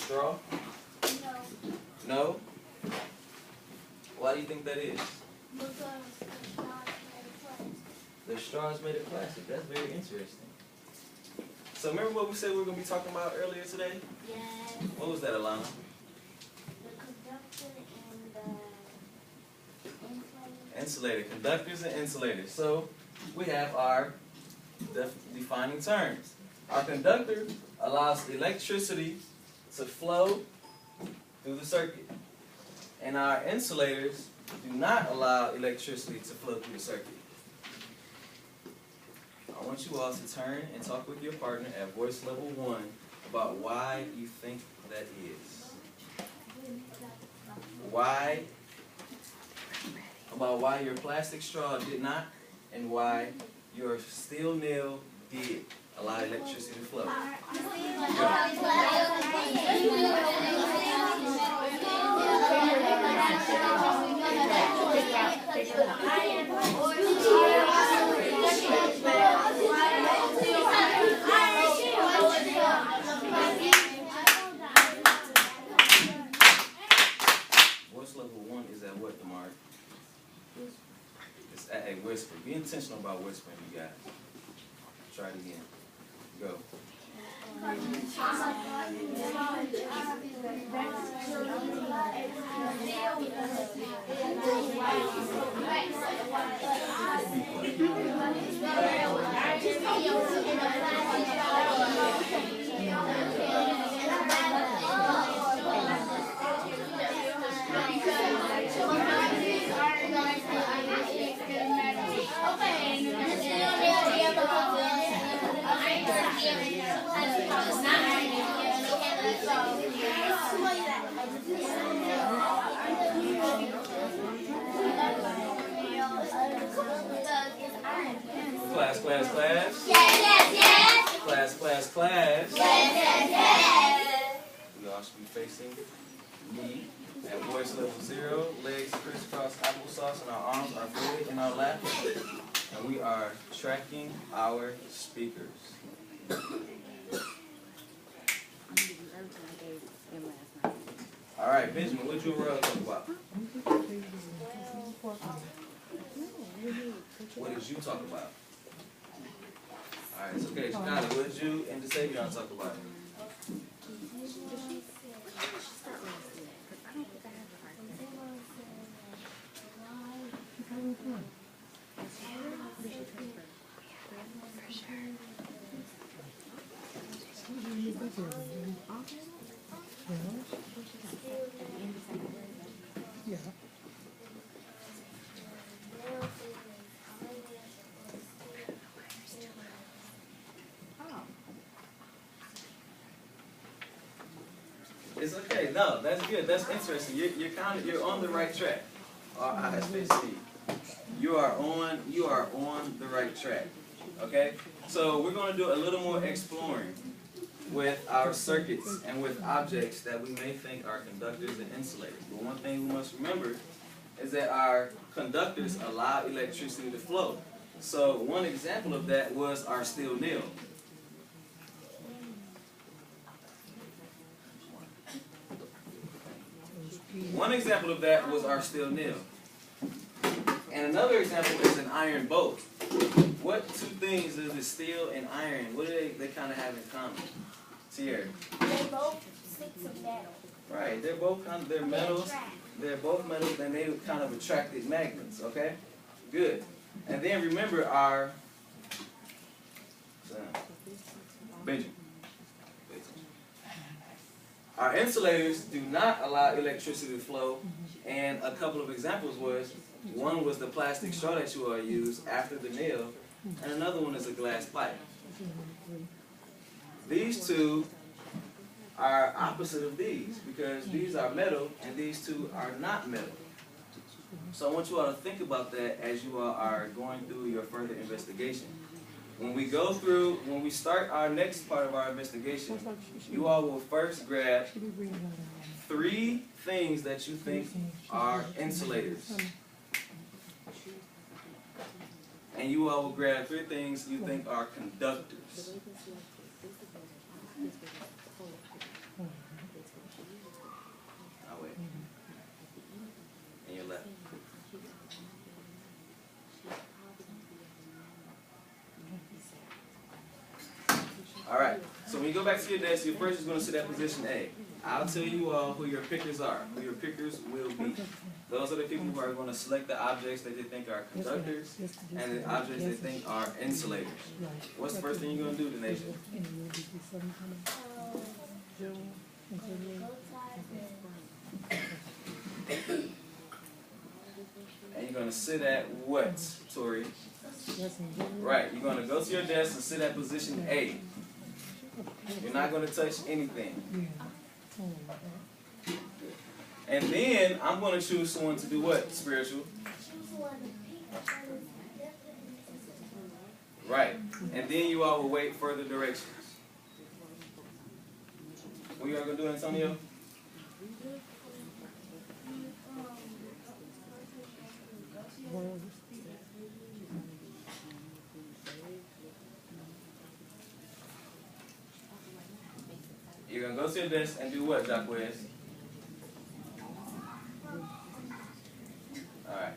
straw? No. No? Why do you think that is? Because the straw is made of plastic. The straw is made of plastic. That's very interesting. So remember what we said we were going to be talking about earlier today? Yes. What was that, Alana? The conductor and the insulator. Insulator. Conductors and insulators. So we have our defining terms. Our conductor allows electricity to flow through the circuit. And our insulators do not allow electricity to flow through the circuit. I want you all to turn and talk with your partner at voice level 1 about why you think that is. Why? About why your plastic straw did not, and why your steel nail did allow electricity to flow. Voice level 1 is at what, Damari? It's at a whisper. Be intentional about whispering, you guys. Try it again. Go. Class, class, class. Yes, yes, yes. Class, class, class. Yes, yes, yes. We all should be facing me at voice level 0. Legs crisscross applesauce and our arms are fluid in our lap. And we are tracking our speakers. All right, Benjamin, what you and Royal talk about? What did you talk about? All right, it's okay. Chicago, what did you and DeSavion talk about? Yeah. It's okay. No, that's good. That's interesting. You're on the right track. RISPC. You are on the right track. Okay? So we're going to do a little more exploring with our circuits and with objects that we may think are conductors and insulators. But one thing we must remember is that our conductors allow electricity to flow. So one example of that was our steel nail. One example of that was our steel nail. And another example is an iron bolt. What two things does the steel and iron, what do they kind of have in common? Sierra. They both sticks of metal. Right, they're both kind of, they're metals. They're both metals and they kind of attracted magnets, okay? Good. And then remember our, Benjamin. Our insulators do not allow electricity to flow, and a couple of examples was, one was the plastic straw that you all use after the nail, and another one is a glass pipe. These two are opposite of these, because these are metal and these two are not metal. So I want you all to think about that as you all are going through your further investigation. When we start our next part of our investigation, you all will first grab 3 things that you think are insulators. And you all will grab 3 things you think are conductors. All right. So when you go back to your desk, your first is going to sit at position A. I'll tell you all who your pickers are. Who your pickers will be. Those are the people who are going to select the objects that they think are conductors and the objects they think are insulators. What's the first thing you're going to do, Denasia? And you're going to sit at what, Tori? Right. You're going to go to your desk and sit at position A. You're not going to touch anything. And then I'm going to choose someone to do what, spiritual? Right. And then you all will wait further directions. What you all going to do, Antonio? You're going to go to your desk and do what, Jacques? Alright.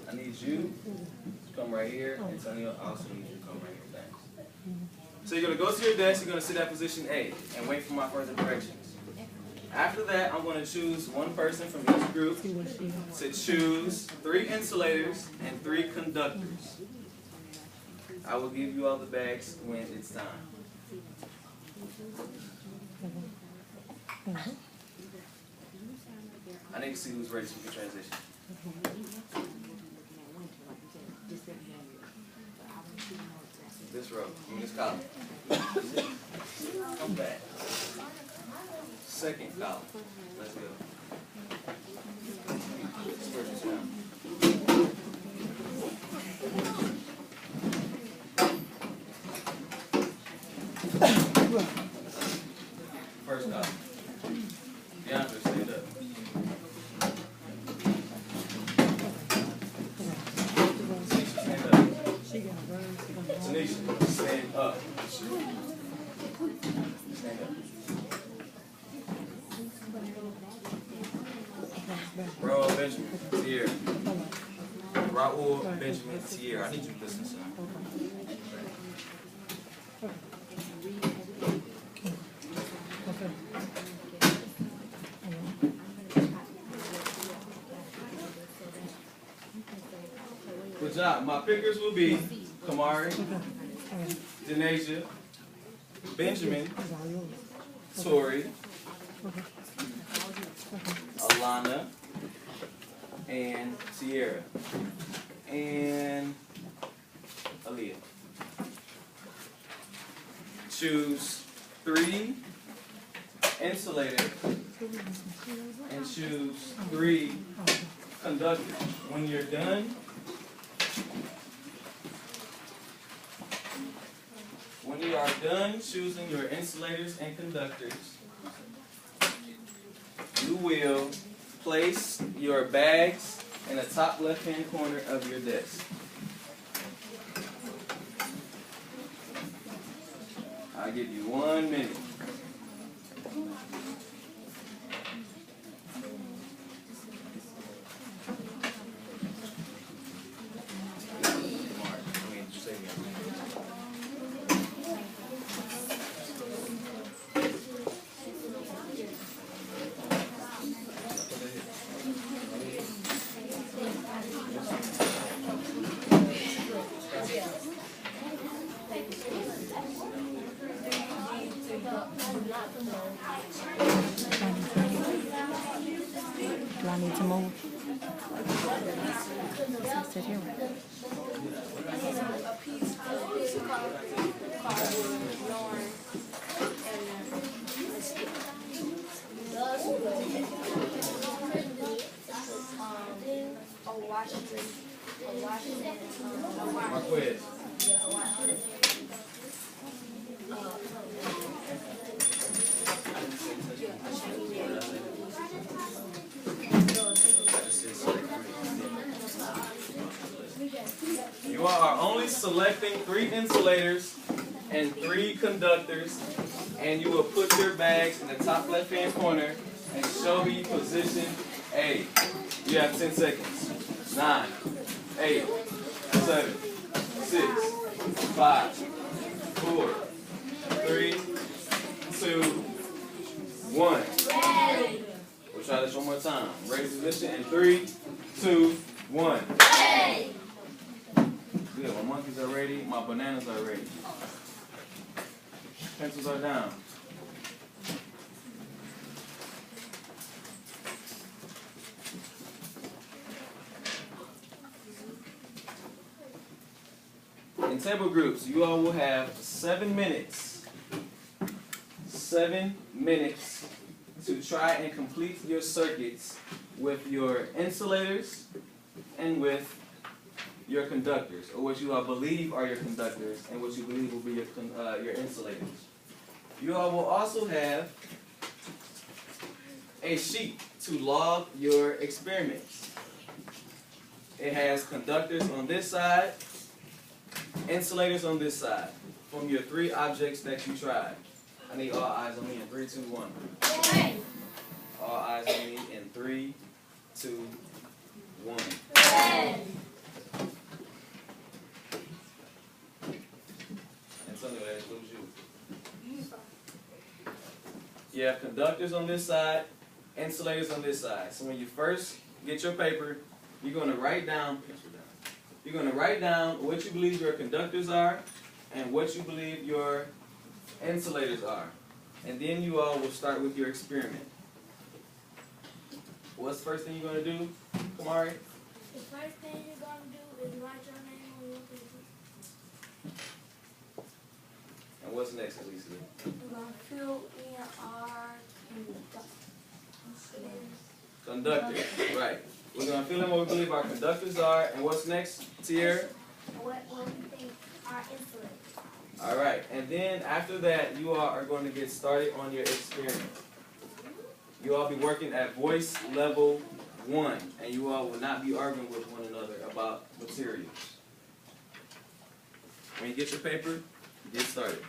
I need you to come right here. Antonio, I also need you to come right here. Thanks. So you're going to go to your desk, you're going to sit at position A and wait for my further directions. After that, I'm going to choose one person from each group to choose 3 insulators and 3 conductors. I will give you all the bags when it's time. I need to see who's ready to the transition. This row, in this column. Come back. Second column. Let's go. First round. First column. DeAndre, stand up. Stand up. Tanisha, stand up. Stand up. Raul Benjamin, Tierra. Raul Benjamin, Tierra. I need you to listen, son. Good job. My pickers will be Kamari, Denasia, Benjamin, Tori, Alana, and Sierra, and Aaliyah. Choose 3 insulators and choose 3 conductors. When you're done, when you are done choosing your insulators and conductors, you will place your bags in the top left-hand corner of your desk. I'll give you 1 minute. Do I need to move? Sit here. Marquez. You are only selecting 3 insulators and 3 conductors, and you will put your bags in the top left-hand corner and show me position A. You have 10 seconds. 9, 8, 7, 6, 5, 4, 3, 3, 2, 1. We'll try this one more time. Ready position in 3, 2, 1. Good. My monkeys are ready. My bananas are ready. Pencils are down. In table groups, you all will have 7 minutes. 7 minutes to try and complete your circuits with your insulators and with your conductors, or what you all believe are your conductors and what you believe will be your insulators. You all will also have a sheet to log your experiments. It has conductors on this side, insulators on this side, from your 3 objects that you tried. I need all eyes on me in 3, 2, 1. All eyes on me in 3, 2, 1. Antonio, that includes you. You have conductors on this side, insulators on this side. So when you first get your paper, you're going to write down, you're going to write down what you believe your conductors are and what you believe your insulators are. And then you all will start with your experiment. What's the first thing you're going to do, Kamari? The first thing you're going to do is write your name on your paper. And what's next, Alicia? We're going to fill in our Conductors, right. We're going to fill in what we believe our conductors are. And what's next, Tierra? what we think our insulators are. All right. And then after that, you all are going to get started on your experiment. You all be working at voice level 1, and you all will not be arguing with one another about materials. When you get your paper, get started.